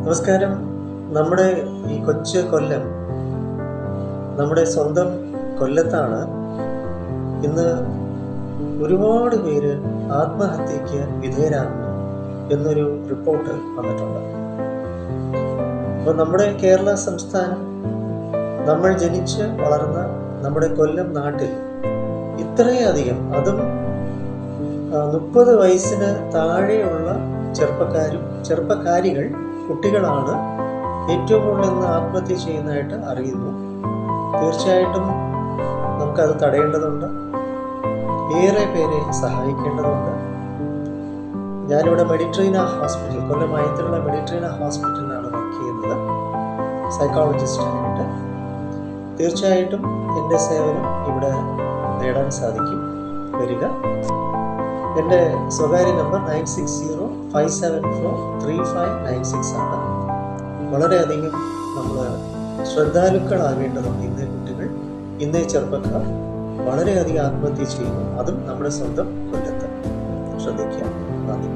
നമസ്കാരം. നമ്മുടെ ഈ കൊച്ചു കൊല്ലം, നമ്മുടെ സ്വന്തം കൊല്ലത്താണ് ഇന്ന് ഒരുപാട് പേര് ആത്മഹത്യക്ക് വിധേയരാകുന്നു എന്നൊരു റിപ്പോർട്ട് വന്നിട്ടുണ്ട്. അപ്പോൾ നമ്മുടെ കേരള സംസ്ഥാനം, നമ്മൾ ജനിച്ച് വളർന്ന നമ്മുടെ കൊല്ലം നാട്ടിൽ ഇത്രയധികം, അതും 30 വയസ്സിന് താഴെയുള്ള ചെറുപ്പക്കാരികൾ, കുട്ടികളാണ് ഏറ്റവും കൂടുതൽ ഇന്ന് ആത്മഹത്യ ചെയ്യുന്നതായിട്ട് അറിയുന്നു. തീർച്ചയായിട്ടും നമുക്കത് തടയേണ്ടതുണ്ട്. ഏറെ പേരെ സഹായിക്കേണ്ടതുണ്ട്. ഞാനിവിടെ മെഡിട്രീന ഹോസ്പിറ്റൽ, കൊല്ലം മയത്തിലുള്ള മെഡിട്രീന ഹോസ്പിറ്റലിലാണ് വർക്ക് ചെയ്യുന്നത്, സൈക്കോളജിസ്റ്റായിട്ട്. തീർച്ചയായിട്ടും എൻ്റെ സേവനം ഇവിടെ നേടാൻ സാധിക്കും. വരിക. എൻ്റെ സ്വകാര്യ നമ്പർ 9605743596 ആണ്. വളരെയധികം നമ്മൾ ശ്രദ്ധാലുക്കളാകേണ്ടതുണ്ട്. ഇന്നേ കുട്ടികൾ, ഇന്നേ ചെറുപ്പക്കാർ വളരെയധികം ആത്മഹത്യ ചെയ്യുന്നു, അതും നമ്മുടെ സ്വന്തം കൊല്ലത്ത്. ശ്രദ്ധിക്കുക. നന്ദി.